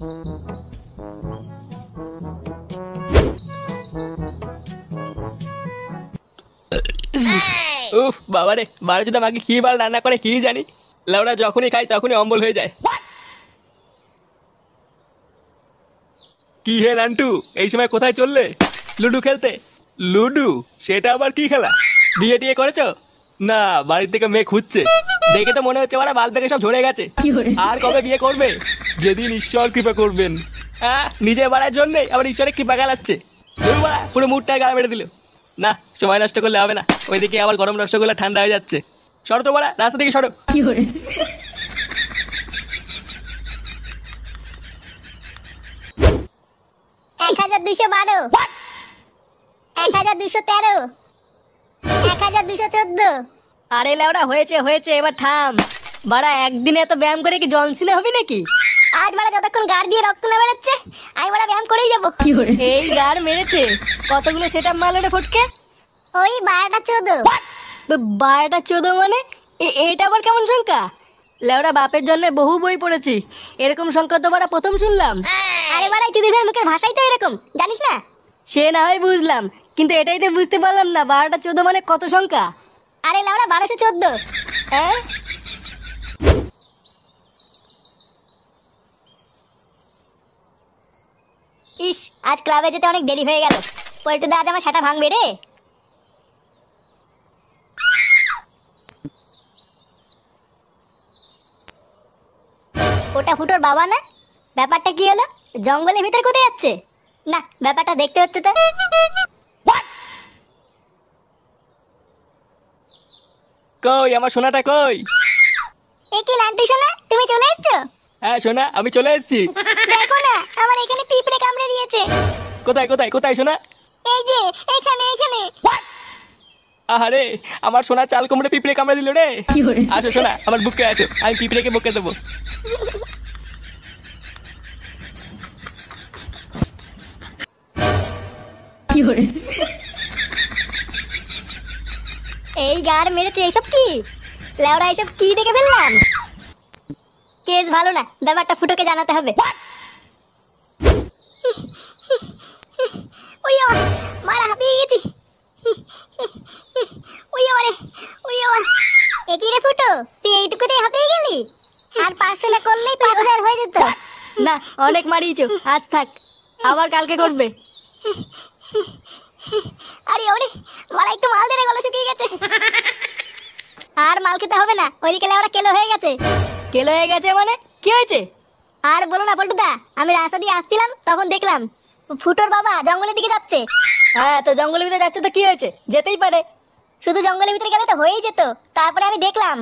উফ বাবারে, বারো যদি আমাকে কি বার রান্না করে কি জানি, লেওড়া যখনই খাই তখনই অম্বল হয়ে যায়। কি হে নান্টু, এই সময় কোথায় চললে? লুডু খেলতে? লুডু? সেটা আবার কি খেলা? বিয়ে টিয়ে করেছো? না, বাড়ির থেকে মেয়ে খুঁজছে। দেখে তো মনে হচ্ছে ওরা বাল থেকে সব ঝরে গেছে। আর কবে বিয়ে করবে? যেদিন ঈশ্বর কৃপা করবেন। হ্যাঁ, নিজে বাড়ার জন্যে আবার ঈশ্বরের কৃপা গালাচ্ছে। পুরো মুডটা গায়ে মেরে দিল। না, সময় নষ্ট করলে হবে না, ওইদিকে আবার গরম রসগোল্লা ঠান্ডা হয়ে যাচ্ছে। সরো তো বাড়া, রাস্তা থেকে সরো। 1212, 1213, 1214। আরে লেওড়া, হয়েছে হয়েছে, এবার থাম। বাড়া, একদিনে এত ব্যায়াম করে কি জনসিনে হবে নাকি? আজ বাড়া যতক্ষণ গাড় দিয়ে রক্ত না বেরোচ্ছে, আমি বাড়া ব্যায়াম করেই যাবো। এই গার মেরেছে? কতগুলো সেটআপ মারলো রে ফটকে? ওই 12টা 14। 12টা 14 মানে? এইটা আবার কেমন সংখ্যা? লেওড়া, বাপের জন্য বহু বই পড়েছি, এরকম সংখ্যা তো বাড়া প্রথম শুনলাম। আরে বাড়া, চুদির ভাইয়ের মুখের ভাষাই তো এরকম, জানিস না? সে না হয় বুঝলাম, কিন্তু এটাই তো বুঝতে পারলাম না 12টা 14 মানে কত সংখ্যা। আরে লেওড়া, 1214। হ্যাঁ? ইস, আজ ক্লাবে যেতে অনেক দেরি হয়ে গেল। পল্টুদা আজ আমার সাটা ভাঙবে রে। ওটা ফুটোর বাবা না? ব্যাপারটা কি হলো? জঙ্গলের ভিতরে কোথায় যাচ্ছে? না, ব্যাপারটা দেখতে হচ্ছে তো। কই আমার সোনাটা কই? এ কি নান্টু সোনা, তুমি চলে এসছো? হ্যাঁ সোনা, আমি চলে এসেছি। দেখো না, আমার এখানে পিঁপড়ে কামড়ে দিয়েছে। কোথায় কোথায় কোথায় সোনা? এই যে এখানে এখানে। আহারে, আমার সোনা চাল কুমড়ে পিঁপড়ে কামড়ে দিল রে। আসো সোনা, আমার বুকে আসো, আমি পিঁপড়েকে বুকে দেবো। এই গার মেরেছে, এসব কি? লেওড়া, এসব কি দেখে ফেললাম? কেস ভালো না, ব্যাপারটা ফুটোকে জানাতে হবে। ওইয়া, মারা হাঁপিয়ে গেছি। ওইয়া রে, ওইয়া। এ কি রে ফুটো, তুই এইটুকুতেই হাঁপিয়ে গেলি? আর 500 না করলেই 5000 হয়ে যেত। না, অনেক মারিয়েছো, আজ থাক, আবার কালকে করবে। আরে ওরে, মারা একটু মাল দে রে, গলা শুকিয়ে গেছে। আর মাল খেতে হবে না, ওইদিকে লেওড়া কেলো হয়ে গেছে। কেলো হয়ে গেছে মানে? কি হয়েছে? আর বলো না পল্টুদা, আমি রাস্তা দিয়ে আসছিলাম, তখন দেখলাম ফুটোর বাবা জঙ্গলের দিকে যাচ্ছে। হ্যাঁ, তো জঙ্গলের ভিতরে যাচ্ছে তো কি হয়েছে? যেতেই পারে। শুধু জঙ্গলের ভিতরে গেলে তো হয়েই যেত, তারপরে আমি দেখলাম।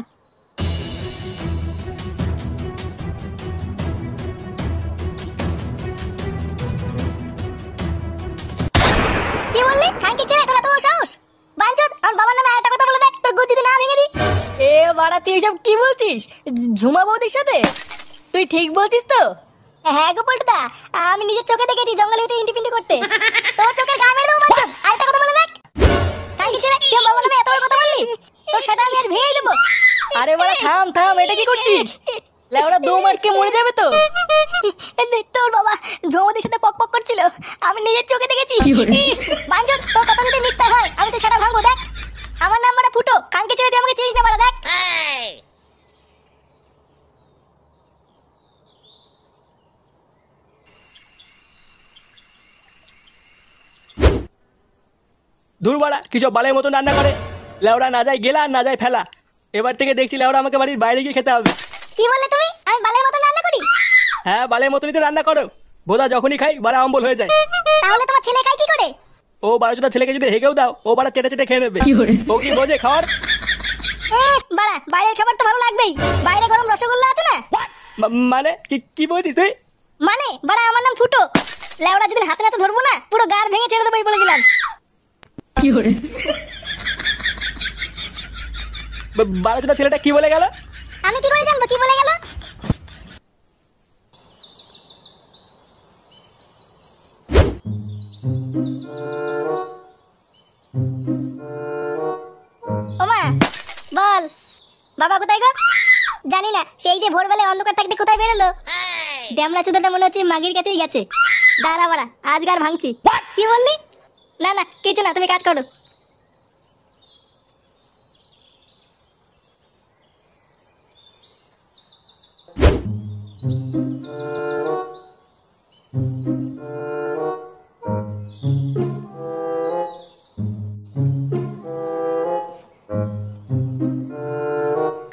কি বললি? খানকি ছেলে, তোরা তো সাহস! বাঞ্চদ, আমার বাবার নামে আরেকটা কথা বলে দেখ, তোর গুজ যদি না ভেঙে দি। এ বাড়া, তুই এসব কি বলছিস? ঝুমা বৌদির সাথে? তুই ঠিক বলছিস তো? হ্যাঁ গো পল্টুদা, আমি নিজের চোখে দেখেছি জঙ্গলের ভিতরে ইন্টি পিন্টি করতে। তোর চোখের ঘা মেরে দেবো বাঞ্চদ, আরেকটা কথা বলে দেখ। খানকি ছেলে, তুই আমার বাবার নামে এত বড় কথা বললি? তোর সেটা আমি আজ ভেঙে দেবো। আরে বাড়া, থাম থাম, এটা কি করছিস? লেওড়া, দম আটকে মরে যাবে তো। তোর বাবা ঝৌমতির সাথে পক পক করছিল, আমি নিজের চোখে দেখেছি। বাঞ্চদ, তোর কথা যদি মিথ্যা হয়, আমি তো সেটা ভাঙবো। দেখ, আমার নাম মানে ফুটো, খানকে ছেলে, তুই আমাকে চিনিস না বাড়া। দেখ, দূর বাড়া, কিসব বালের মতো রান্না করে। লেওড়া, না যায় গেলা আর না যায় ফেলা। এবার থেকে দেখছি লেওড়া আমাকে বাড়ির বাইরে গিয়ে খেতে হবে। কি বললে তুমি? আমি বালের মতন রান্না করি? হ্যাঁ, বালের মতনই তো রান্না করো। বোধা যখনই খাই বাড়া অম্বল হয়ে যায়। তাহলে তোমার ছেলে খায় কি করে? ও বারোচোদা ছেলেকে যদি হেগেও দাও, ও বাড়া চেটে চেটে খেয়ে নেবে। ও কি বোঝে খাওয়ার? বাড়া, বাইরের খাবার তো ভালো লাগবেই। বাইরে গরম রসগোল্লা আছে না? মানে কি কি বলছিস তুই? মানে বাড়া, আমার নাম ফুটো। লেওড়া, যদি হাতে নাতে ধরবো না, পুরো গার ভেঙে ছেড়ে দেবো, বলে দিলাম। বারোচোদা ছেলেটা কি বলে গেল? আমি কি করে জানবো কি বলে গেল? ওমা, বল। বাবা কোথায় গো? জানি না, সেই যে ভোরবেলায় অন্ধকার থাকতে কোথায় বেরোলো। ড্যামরা চোদাটা মনে হচ্ছে মাগির কাছেই গেছে। দাঁড়া বাড়া, আজ গার ভাঙছি। কি বললি? না না কিছু না, তুমি কাজ করো।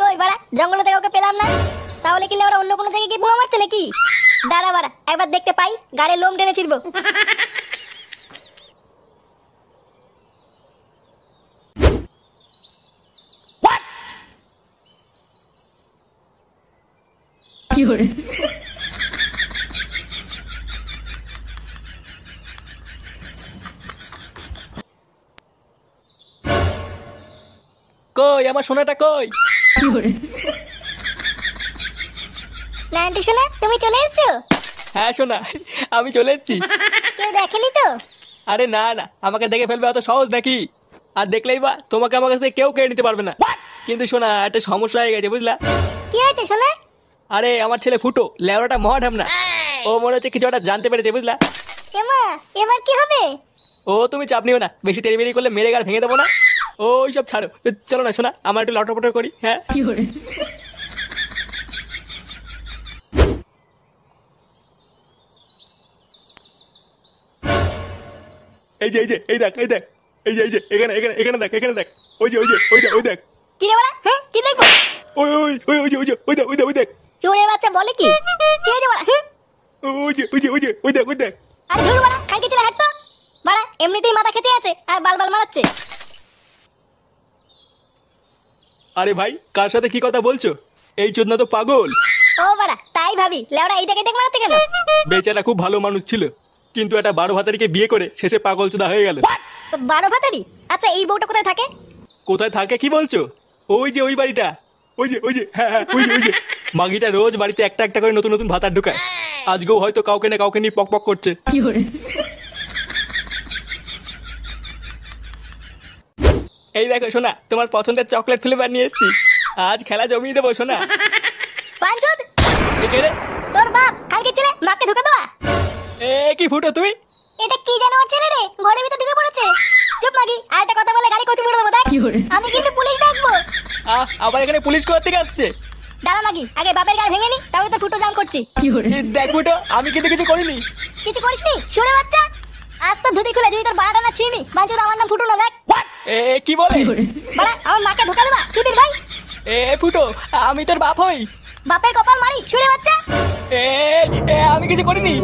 কই বাড়া, জঙ্গলে থেকে ওকে পেলাম না। তাহলে কি ওরা অন্য কোনো জায়গায় কি বোমা মারছে নাকি? দাঁড়া বাড়া, একবার দেখতে পাই, গাড়ির লোম টেনে ছিড়বো। কই আমার সোনাটা কই? না আন্টি শোনা, তুমি চলে এসেছো? হ্যাঁ সোনা, আমি চলে এসেছি। কেউ দেখেনি তো? আরে না না, আমাকে দেখে ফেলবে অত সহজ নাকি? আর দেখলেই বা তোমাকে আমার কাছ থেকে কেউ কেড়ে নিতে পারবে না। কিন্তু শোনা, একটা সমস্যা হয়ে গেছে বুঝলা। কি হয়েছে শোনা? আরে আমার ছেলে ফুটো লেওড়াটা মহা ঢামনা। ও মনে হচ্ছে কিছু একটা জানতে পেরেছে বুঝলা। এমা, এবার কি হবে? ও তুমি চাপ নিও না, বেশি তেড়ি করলে মেরে গাড় ভেঙে দেবো না। ওই সব ছাড়ো, চলো না শোনা, আমার একটু লটর পটর করি। হ্যাঁ এই যে এই যে এই দেখ এই দেখ, এই যে এই যে এখানে এখানে এখানে দেখ, এখানে দেখ, ওই যে ওই যে ওই দেখ ওই দেখ, কি রে বাড়া? হ্যাঁ কি দেখবো? ওই ওই ওই ওই যে ওই যে ওই দেখ ওই দেখ ওই দেখ, চোরে বাচ্চা বলে কি? কি হয়েছে বাড়া? হ্যাঁ ওই যে ওই যে ওই যে ওই দেখ ওই দেখ। আরে ধুর বাড়া, খানকে চলে হাঁট তো। বাড়া এমনিতেই মাথা খেচে আছে আর বাল মারাচ্ছে। আরে ভাই, কার সাথে কি কথা বলছো? এই চোদনা তো পাগল। ও বাড়া, তাই ভাবি লেওড়া এই দেখে দেখ মারাচ্ছে কেন? বেচারা খুব ভালো মানুষ ছিল, কিন্তু একটা 12 ভাতারিকে বিয়ে করে শেষে পাগল চোদা হয়ে গেল। 12 ভাতারি? আচ্ছা এই বউটা কোথায় থাকে? কোথায় থাকে কি বলছো? ওই যে ওই বাড়িটা, ওই যে ওই যে হ্যাঁ হ্যাঁ ওই যে ওই যে। মাগিটা রোজ বাড়িতে একটা একটা করে নতুন নতুন ভাতার ঢোকায়। আজকেও হয়তো কাউকে না কাউকে নিয়ে পক পক করছে। এই দেখো সোনা, তোমার পছন্দের চকলেট ফ্লেভার নিয়ে এসেছি। আজ খেলা জমিয়ে দেবো সোনা। পাঁচুদ, একে রে, তোর বাপ খানকে ছেলে মাকে ধোকা দেওয়া। এ কি ফুটো তুই? এটা কি জানো ওর ছেলে রে, ঘরের ভিতর ঢুকে পড়েছে। চুপ মাগি, আর একটা কথা বলে গাড়ি কচু ফুটে দেবো দেখ। আমি কিন্তু পুলিশ ডাকবো। আবার এখানে পুলিশ কোথা থেকে আসছে? দাঁড়া মাগি, আগে বাপের গাড়ি ভেঙে নি, তাহলে তো ফুটো জাম করছি। দেখ ফুটো, আমি কিন্তু কিছু করিনি। কিছু করিসনি শুনে বাচ্চা? আজ তো ধুতি খুলে যদি তোর বাড়াটা না ছিনি, বাঞ্চুদ আমার নাম ফুটো না দেখ। এ কি বলে? বাড়া আমার মাকে ধোকা দেবা চুদির ভাই। এ ফুটো, আমি তোর বাপ হই। বাপের কপাল মারি শুনে বাচ্চা। এ আমি কিছু করিনি।